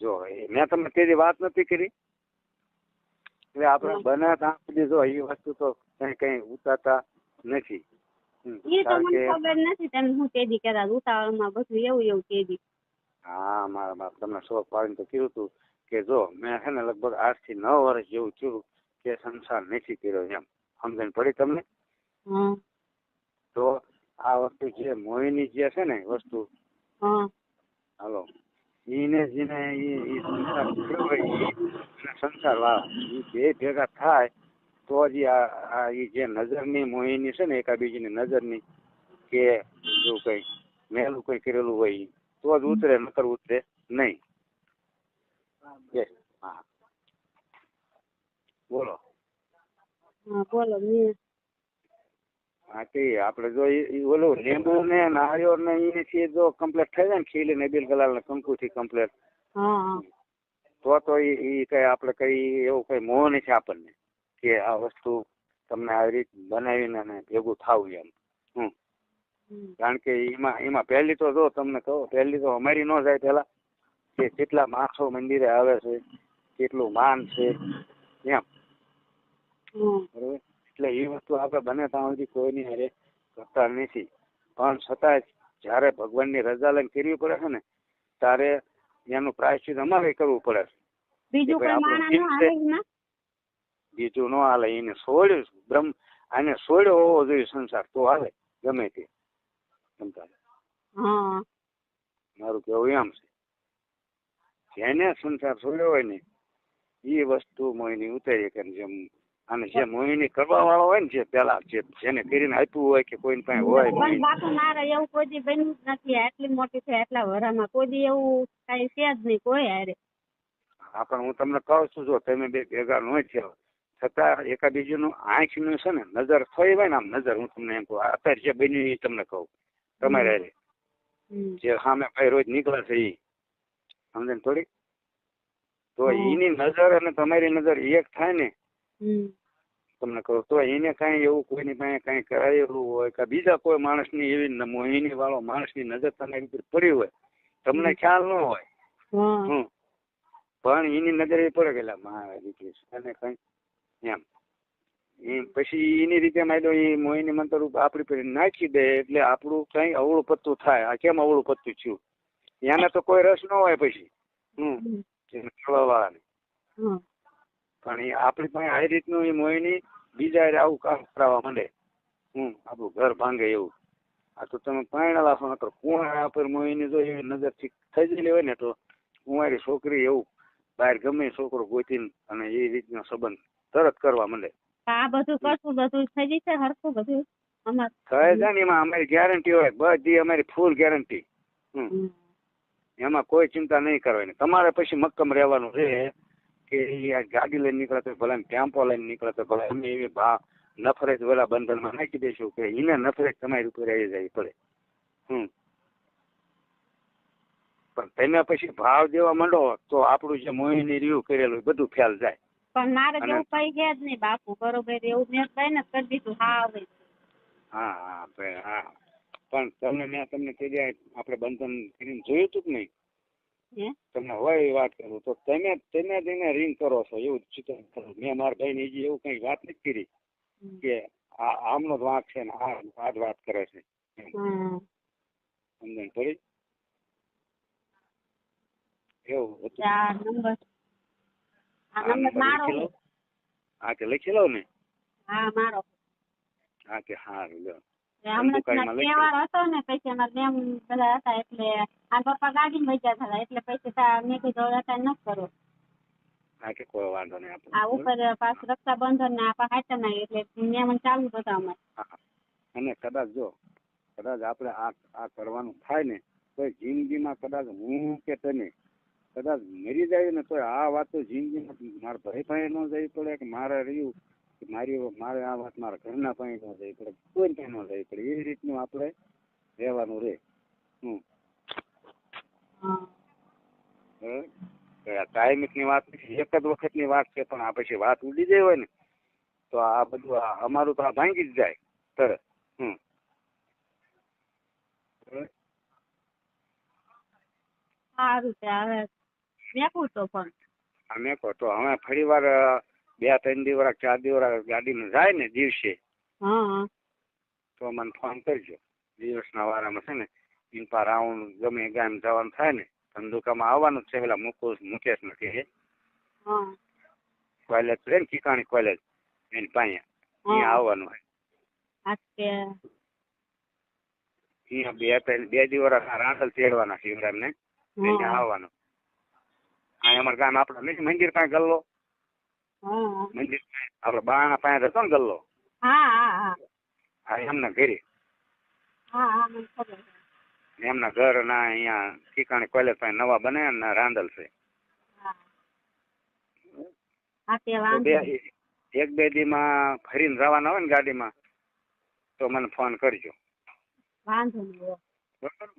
જો મેં તમને તે વાત નથી કરી એટલે આપણે બને ત્યાં સુધી જો એ વસ્તુ તો કઈ ઉતારતા નથી. એ તો મને ખબર નથી તમે હું તેદી કહેતા ઉતાવળમાં બધું એવું તેદી. હા મારા બાપ તમને શોખ પાડીને તો કીધું હતું કે જો મેં છે ને લગભગ 8 થી 9 વર્ષ જેવું થયું કે સંસાર નથી કર્યો એમ સમજણ પડી તમને. તો આ વસ્તુ જે મોહિની જે છે ને વસ્તુ હાલો એને જેને એ સંસાર કર્યો હોય એ સંસાર વાળા એ બે ભેગા થાય તો જ આ જે નજરની મોહિની છે ને એકાબીજીની નજરની કે એવું કઈ મેલું કઈ કરેલું હોય તો જ ઉતરે નકર ઉતરે નહીં. હા બોલો. બોલો. હા તે આપડે જો ઓલું લીંબુ ને નાળિયેર ને એથી જો કમ્પ્લીટ થઈ જાય ને ખીલી ને બિલ કલાલ ને કંકુ થી કમ્પ્લીટ તો એ કઈ આપડે કઈ એવું કઈ મોહ નથી આપણને કે આ વસ્તુ તમને આવી રીત બનાવીને ભેગું થાવું એમ. કારણ કે એમાં પહેલી તો જો તમને કહો પહેલી તો અમારી ન જાય પેલા કે કેટલા માણસો મંદિરે આવે છે કેટલું માન છે એમ બરોબર. એટલે એ વસ્તુ આપણે બને ત્યાં સુધી કોઈની હારે કરતા નથી પણ છતાં જયારે ભગવાનની રજા લઈને કરવી પડે છે ને ત્યારે એનું પ્રાયશ્ચિત અમારે કરવું પડે છે. બીજું ન હાલે એને છોડ્યું આને છોડ્યો હોવો જોઈએ સંસાર તો હાલે ગમે તે મારું કેવું એમ છે. જેને સંસાર છોડ્યો હોય ને એ વસ્તુ મોહિની ઉતારી કે જેમ અને જે મોહિની કરવા વાળો હોય ને જે પેલા જેને કરીને આપ્યું હોય કે કોઈ કઈ હોય પણ બાપુ મારે એવું કોઈ દી બન્યું જ નથી આટલી મોટી છે એટલા વરામાં કોઈ દી એવું કઈ છે જ નહીં કોઈ હારે. હા પણ હું તમને કહું છું જો તમે બે ભેગા ન થયો છતાં એકાબીજીનું આંખ નું છે ને નજર થઈ હોય ને આમ નજર હું તમને એમ કહું અત્યારે જે બન્યું એ તમને કહું તમારે હારે જે સામે ભાઈ રોજ નીકળે છે એ સમજે થોડી તો એની નજર અને તમારી નજર એક થાય ને તમને કહું તો એને કઈ એવું કોઈની પાસે કઈ કરાયેલું હોય કે બીજા કોઈ માણસની એવી મોહિની વાળો માણસની નજર તમારી ઉપર પડી હોય તમને ખ્યાલ ન હોય પણ એની નજર એ પડે ગયેલા મારા દીકરી અને કઈ એમ પછી એની રીતે માંડો એ મોહિની મંતર આપણી પર નાખી દે એટલે આપણું કઈ અવળું પત્તું થાય. આ કેમ અવળું પત્તું થયું એને તો કોઈ રસ ન હોય પછી કરવા વાળાને પણ એ આપણી પાસે આ રીતનું એ મોહિની બીજા આવું કામ કરાવવા માંડે આપણું ઘર ભાંગે એવું. આ તો તમે પાણી લાખો નકર કુંવારા પર મોહિની જો એવી નજર થી થઈ ગયેલી હોય ને તો કુંવારી છોકરી એવું બહાર ગમે છોકરો ગોતીને અને એ રીતનો સંબંધ તરત કરવા માંડે. આ બધું કરશું બધું થઈ જશે હરખું બધું થઈ જાય ને એમાં અમારી ગેરંટી હોય બધી અમારી ફૂલ ગેરંટી. એમાં કોઈ ચિંતા નહીં કરવાની. તમારે પછી મક્કમ રહેવાનું છે કે એ ગાડી લઈને નીકળે તો ભલે ટેમ્પો લઈને નીકળે તો ભલે અમે એવી નફરત વેલા બંધનમાં નાખી દઈશું કે એને નફરત તમારી ઉપર આવી જાય પડે. પણ તમે પછી ભાવ દેવા માંડો તો આપણું જે મોહિની રહ્યું કરેલું બધું ફેલ જાય. પણ મારે જેવું કઈ છે જ નહીં બાપુ બરોબર એવું મેં કઈ ને કરી દીધું. હા પણ તમને તે આપણે બંધન કરીને જોયું હતું કે નહીં તમને હોય એ વાત કરું તો તમે તેને રિંગ કરો છો એવું ચિંતન કરો. મેં મારા ભાઈને હજી એવું કઈ વાત નથી કરી કે આમનો જ વાંક છે ને આ જ વાત કરે છે સમજણ પડી એવું હતું. હા કે લખી લઉં ને. હા કે સારું લો. તહેવાર હતો ને પછી અમારા મેમ બધા હતા એટલે આ પપ્પા ગાડી માં ગયા હતા એટલે પછી મેં કીધું અત્યારે ન કરો. હા કે કોઈ વાંધો નહીં આપણે આ ઉપર પાછું રક્ષાબંધન ને આપણા હાચમ ના એટલે નિયમન ચાલુ હતા અમારે. અને કદાચ આપણે આ કરવાનું થાય ને તો જિંદગીમાં કદાચ હું કે તમે કદાચ મરી જાય ને તો આ વાત તો જિંદગીમાં મારા ભાઈ પાસે ન જવી પડે કે મારે રહ્યું મારે આ વાત મારા ઘરના પાસે ન જવી પડે કોઈ પાસે ન જવી પડે એ રીતનું આપણે રહેવાનું રહે. કાયમિક ની વાત એક જ વખત ની વાત છે પણ આ પછી વાત ઉડી જાય હોય ને તો આ બધું અમારું તો આ ભાંગી જ જાય તરત. સારું છે હવે મેકું તો પણ અમે કહો તો હવે ફરી વાર 2-3 દિવસ 4 દિવસ ગાડીમાં જાય ને દિવસે હા તો મને ફોન કરજો. દિવસના વારામાં છે ને ઇન્પા રાઉન્ડ ગમે ગામ જવાનું થાય ને ધંધુકામાં આવવાનું જ છે. પેલા મુકેશ નથી હા કોલેજ છે ને ઠીકાણી કોલેજ એની પાસે અહીંયા આવવાનું હોય. કે અહીંયા 2 દિવસ રાંધલ તેડવાના શિવરામ ને અહીંયા આવવાનું. અહીંયા અમારા ગામ આપડે નથી મંદિર પાસે ગલ્લો મંદિર આપડે બાણા પાસે હતો ને ગલ્લો હા એમના ઘરે મને ખબર છે. એમના ઘર ના અહીંયા ઠીકાણી કોલેજ પાસે નવા બને ને રાંધલ છે. તે વાંધો 1-2 દીમાં ફરીને જવાના હોય ને ગાડીમાં તો મને ફોન કરજો. વાંધો નહીં. બરાબર